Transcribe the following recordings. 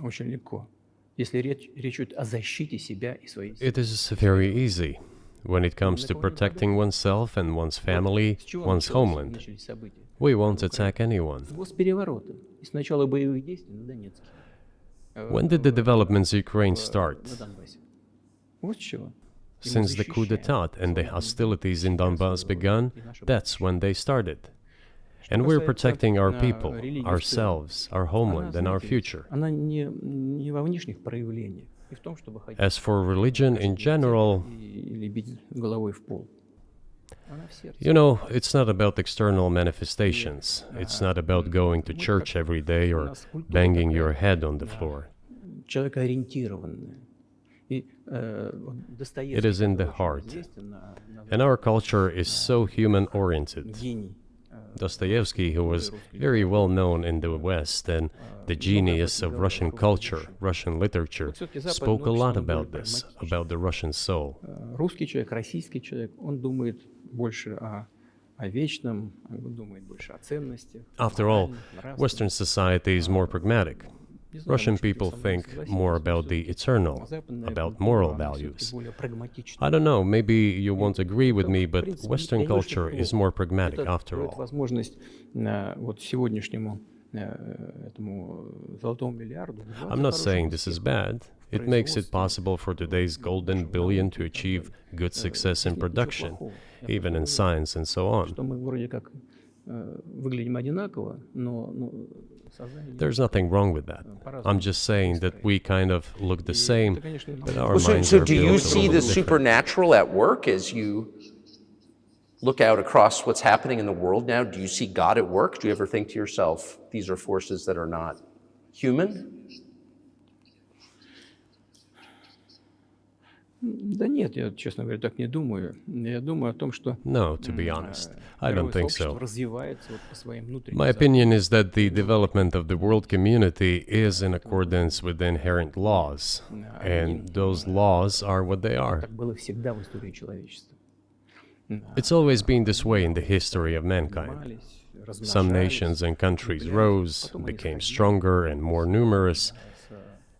Очень легко. Если речь идет о защите себя и своей семьи. It is very easy when it comes to protecting oneself and one's family, С чего one's homeland. начались события? We won't attack anyone. С госпереворота и с начала боевых действий на Донецке. When did the developments in Ukraine start? На Донбассе. Вот с чего. И мы Since the coup защищаем d'etat and the свою hostilities in Donbass begun, и наше that's when they started. Что And we're касается, protecting our people, религии в целом, ourselves, our она, homeland, and our знаете, future. она не во внешних проявлениях, и в том, чтобы ходить As for religion in general, или бить головой в пол. Она в сердце. you know, it's not about external manifestations. It's not about going to church every day or banging your head on the floor. Человекоориентированная. И, It is in the heart. And our culture is so human-oriented. гений. Dostoevsky, who was very well known in the West and the genius of Russian culture, Russian literature, spoke a lot about this, about the Russian soul. Русский человек, российский человек, он думает больше о вечном, он думает больше о ценностях. After all, Western society is more pragmatic. Russian people think more about the eternal, about moral values. I don't know, maybe you won't agree with me, but Western culture is more pragmatic after all. Возможность вот сегодняшнему этому золотому миллиарду. I'm not saying this is bad. It makes it possible for today's golden billion to achieve good success in production, even in science and so on. Что мы вроде как выглядим одинаково, но сознание. There's nothing wrong with that. I'm just saying that we kind of look the same, but our Well, minds so are do you built a see little the different. supernatural at work as you look out across what's happening in the world now? Do you see God at work? Do you ever think to yourself, these are forces that are not human? Да нет, я, честно говоря, так не думаю. Я думаю о том, что No, to be honest, I don't мировое think сообщество so. развивается вот по своим внутренним My opinion is that the development of the world community is in accordance with the inherent laws, and those laws are what they are. Так было всегда в истории человечества. It's always been this way in the history of mankind. Размножались, Some nations and countries rose, became stronger and more numerous,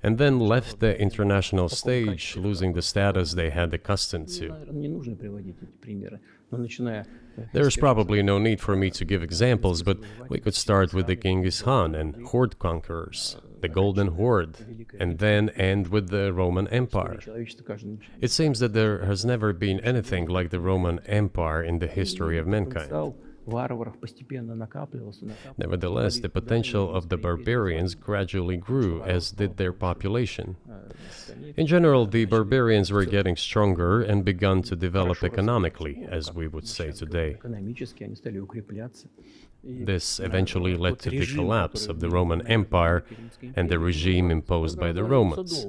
and then left the international stage, losing the status they had accustomed to. наверное, не нужно приводить эти примеры, но начиная There's probably no need for me to give examples, but we could start with the Genghis Khan and horde conquerors, the Golden Horde, and then end with the Roman Empire. человечества каждый It seems that there has never been anything like the Roman Empire in the history of mankind. потенциал варваров постепенно накапливался. Nevertheless, the potential of the barbarians gradually grew, as did their population. In general, the barbarians were getting stronger and begun to develop economically, as we would say today. Экономически они стали укрепляться. This eventually led to the collapse of the Roman Empire and the regime imposed by the Romans.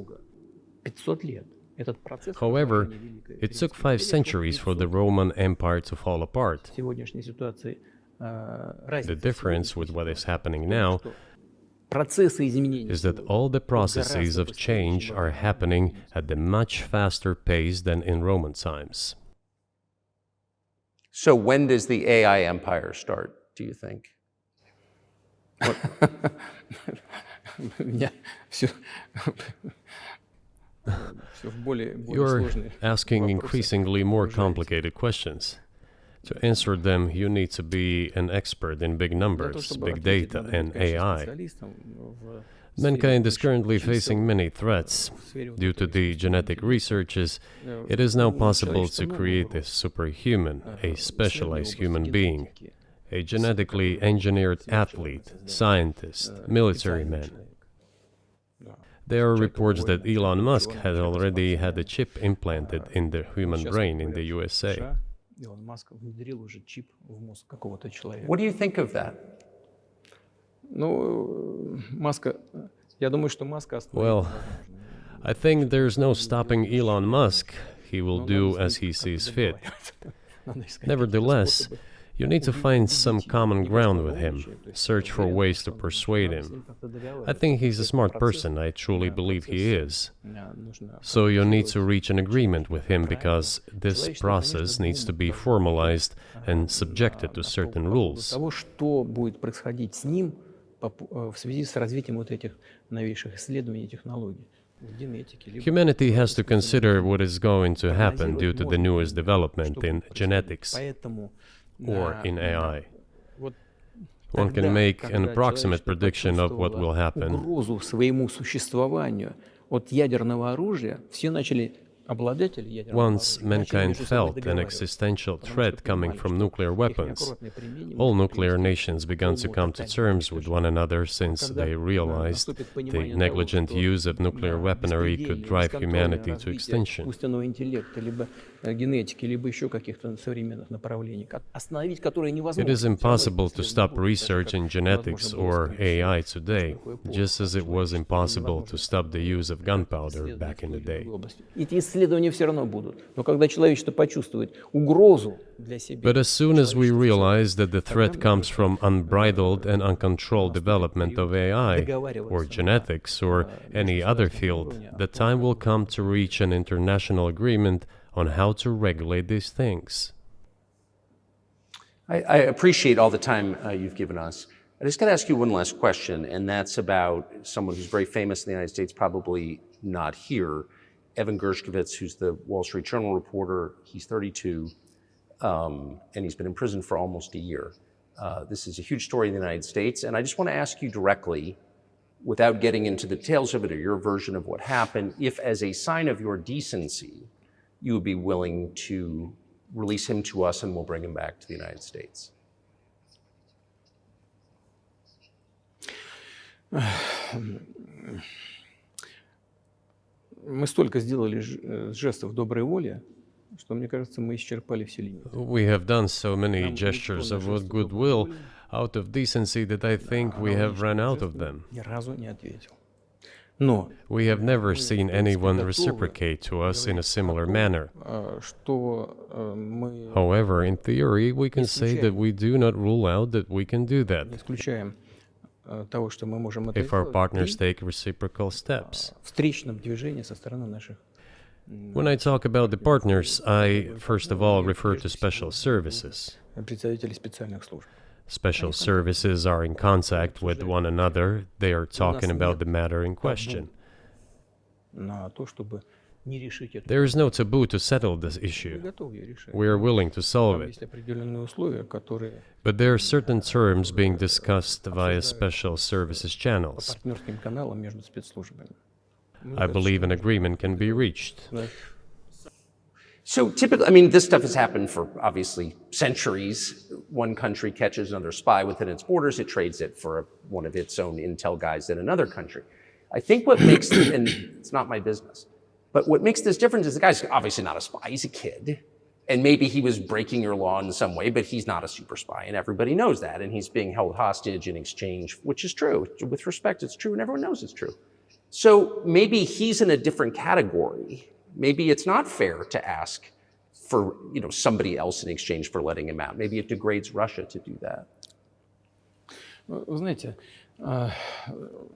500 лет. Этот процесс. However, it took 5 centuries for the Roman Empire to fall apart. В сегодняшней ситуации The разница difference with what is happening now процессы изменений is that all the processes of change are happening at a much faster pace than in Roman times. So when does the AI empire start, do you think? у меня все в более You're сложные asking вопросы. increasingly more complicated questions. To answer them, you need to be an expert in big Для того, numbers, чтобы big ответить, data, надо быть, and конечно, AI. специалистом в Mankind is сфере currently чисел. facing many threats. В сфере вот Due to этой the genetic researches, it is now possible to create a superhuman, a specialized human being, a genetically engineered athlete, scientist, military man. There are reports that Elon Musk has already had a chip implanted in the human brain in the USA. Илон Маск внедрил уже чип в мозг какого-то человека. What do you think of that? Ну, Маска, я думаю, что Маска Well, I think there's no stopping Elon Musk. He will do as he sees fit. Nevertheless, you need to find some common ground with him, search for ways to persuade him. I think he's a smart person, I truly believe he is. So you need to reach an agreement with him because this process needs to be formalized and subjected to certain rules. Того, что будет происходить с ним, в связи с развитием вот этих новейших исследований и технологий в генетике. Humanity has to consider what is going to happen due to the newest development in genetics or in AI. One can make an approximate prediction of what will happen. Угрозу своему существованию от ядерного оружия, все начали обладатели ядерного Once оружия mankind felt an existential threat coming from nuclear weapons, all nuclear nations began to come to terms with one another since they realized the negligent use of nuclear weaponry could drive humanity to extinction. Искусственного интеллекта, либо генетики, либо еще каких-то современных направлений, остановить которые невозможно. It is impossible to stop research in genetics or AI today, just as it was impossible to stop the use of gunpowder back in the day. Эти исследования все равно будут. Но когда человечество почувствует угрозу для себя. But as soon as we realize that the threat comes from unbridled and uncontrolled development of AI, or genetics, or any other field, the time will come to reach an international agreement on how to regulate these things. I appreciate all the time you've given us. I just got to ask you one last question, and that's about someone who's very famous in the United States, probably not here, Evan Gershkovich, who's the Wall Street Journal reporter. He's 32, and he's been in prison for almost a year. This is a huge story in the United States, and I just want to ask you directly, without getting into the details of it or your version of what happened, if as a sign of your decency, you would be willing to release him to us and we'll bring him back to the United States. Мы столько сделали жестов доброй воли, что, мне кажется, мы исчерпали все лимиты. We have done so many gestures of goodwill out of decency that I think we have run out of them. Ни разу не ответил. We have never seen anyone reciprocate to us in a similar manner. However, in theory, we can say that we do not rule out that we can do that if our partners take reciprocal steps. When I talk about the partners, I first of all refer to special services. Special services are in contact with one another. They are talking about the matter in question. There is no taboo to settle this issue. We are willing to solve it. But there are certain terms being discussed via special services channels. I believe an agreement can be reached. So typically, I mean, this stuff has happened for obviously centuries. One country catches another spy within its borders, it trades it for one of its own intel guys in another country. I think what makes, and it's not my business, but what makes this different is the guy's obviously not a spy, he's a kid. And maybe he was breaking your law in some way, but he's not a super spy, and everybody knows that. And he's being held hostage in exchange, which is true. With respect, it's true, and everyone knows it's true. So maybe he's in a different category. Maybe it's not fair to ask for, somebody else in exchange for letting him out. Maybe it degrades Russia to do that. Вы знаете,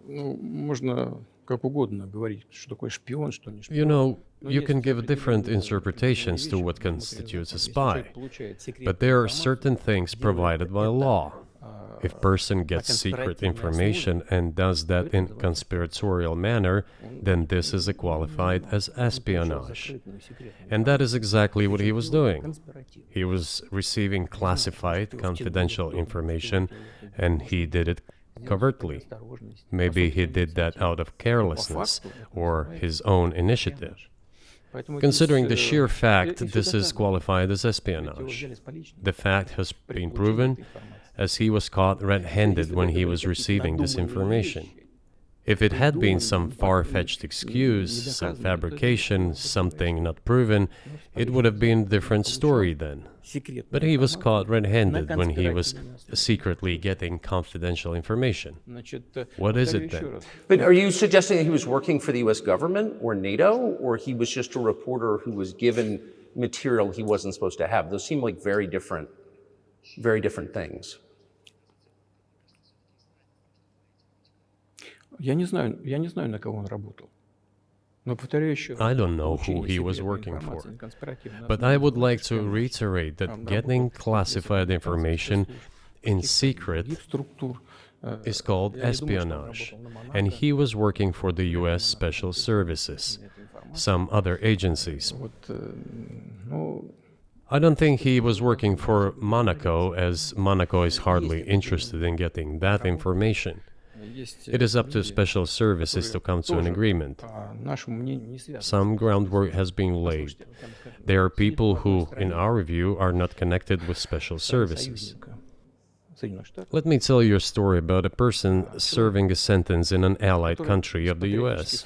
можно как угодно говорить, что такое шпион, что не шпион. You can give different interpretations to what constitutes a spy, but there are certain things provided by law. If a person gets secret information and does that in a conspiratorial manner, then this is qualified as espionage. And that is exactly what he was doing. He was receiving classified, confidential information, and he did it covertly. Maybe he did that out of carelessness or his own initiative. Considering the sheer fact, this is qualified as espionage. The fact has been proven, as he was caught red-handed when he was receiving this information. If it had been some far-fetched excuse, some fabrication, something not proven, it would have been a different story then. But he was caught red-handed when he was secretly getting confidential information. What is it then? But are you suggesting that he was working for the US government or NATO, or he was just a reporter who was given material he wasn't supposed to have? Those seem like very different things. Я не знаю, на кого он работал. Но повторяю еще. I don't know who he was working for. But I would like to reiterate that getting classified information in secret is called espionage, and he was working for the US Special Services, some other agencies. I don't think he was working for Monaco, as Monaco is hardly interested in getting that information. It is up to special services to come to an agreement. Some groundwork has been laid. There are people who, in our view, are not connected with special services. Let me tell you a story about a person serving a sentence in an allied country of the US.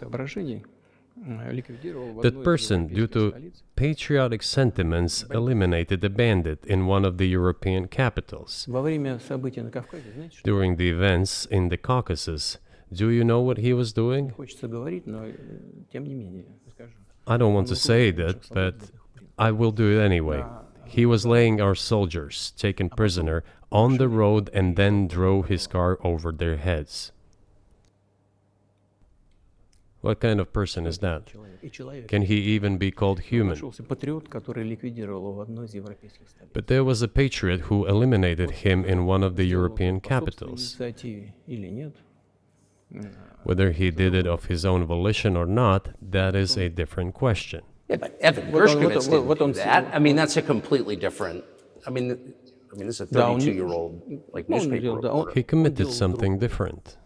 That person, due to patriotic sentiments, eliminated a bandit in one of the European capitals. During the events in the Caucasus, do you know what he was doing? I don't want to say that, but I will do it anyway. He was laying our soldiers, taken prisoner, on the road and then drove his car over their heads. What kind of person is that? Can he even be called human? But there was a patriot who eliminated him in one of the European capitals. Whether he did it of his own volition or not, that is a different question. Yeah, but Evan Gershkovich didn't do that. I mean, that's a completely different. I mean, this is a 32-year-old newspaper reporter. He committed something different.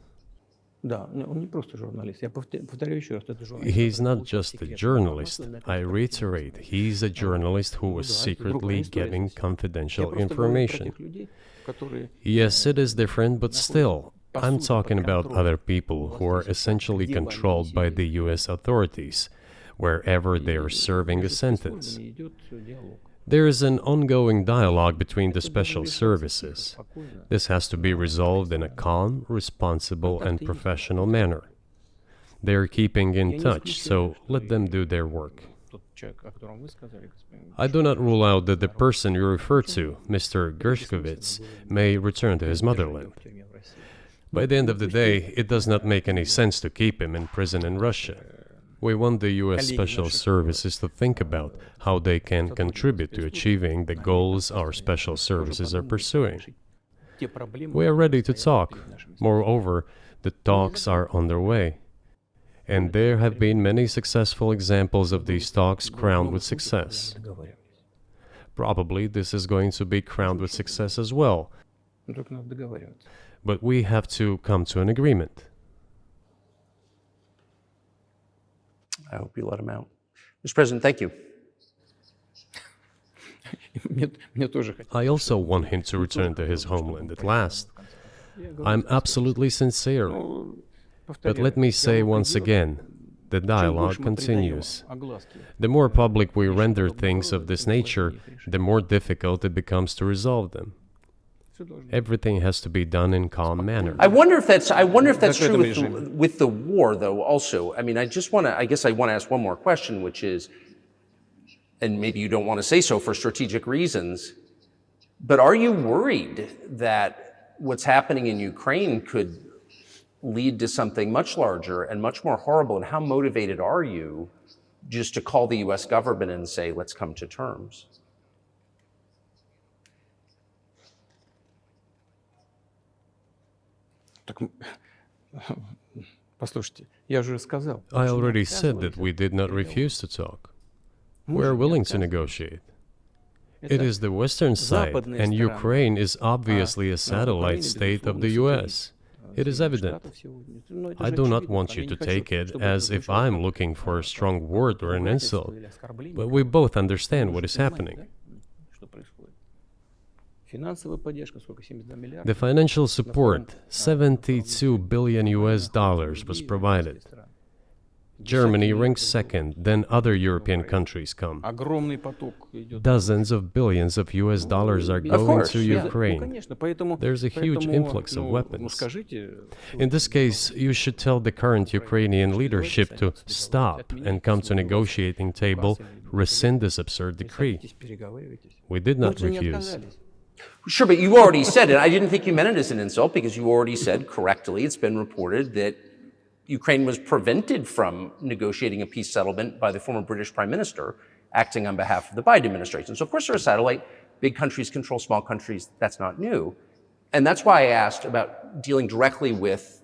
He's not just a journalist. I reiterate, he's a journalist who was secretly getting confidential information. Yes, it is different, but still, I'm talking about other people who are essentially controlled by the US authorities, wherever they are serving a sentence. There is an ongoing dialogue between the special services. This has to be resolved in a calm, responsible, and professional manner. They are keeping in touch, so let them do their work. I do not rule out that the person you refer to, Mr. Gershkovich, may return to his motherland. By the end of the day, it does not make any sense to keep him in prison in Russia. We want the US Special Services to think about how they can contribute to achieving the goals our special services are pursuing. We are ready to talk. Moreover, the talks are underway. And there have been many successful examples of these talks crowned with success. Probably this is going to be crowned with success as well. But we have to come to an agreement. I hope you let him out. Mr. President, thank you. I also want him to return to his homeland at last. I'm absolutely sincere. But let me say once again, the dialogue continues. The more public we render things of this nature, the more difficult it becomes to resolve them. Everything has to be done in calm manner. I wonder if that's true with the war, though, also. I mean, I guess I want to ask one more question, which is, and maybe you don't want to say so for strategic reasons, but are you worried that what's happening in Ukraine could lead to something much larger and much more horrible? And how motivated are you just to call the US government and say, let's come to terms? I already said that we did not refuse to talk. We are willing to negotiate. It is the Western side, and Ukraine is obviously a satellite state of the US. It is evident. I do not want you to take it as if I'm looking for a strong word or an insult, but we both understand what is happening. The financial support, 72 billion US dollars, was provided. Germany ranks second, then other European countries come. Dozens of billions of US dollars are going to Ukraine. There's a huge influx of weapons. In this case, you should tell the current Ukrainian leadership to stop and come to a negotiating table, rescind this absurd decree. We did not refuse. Sure, but you already said it. I didn't think you meant it as an insult, because you already said correctly, it's been reported that Ukraine was prevented from negotiating a peace settlement by the former British Prime Minister acting on behalf of the Biden administration. So of course they're a satellite. Big countries control small countries. That's not new. And that's why I asked about dealing directly with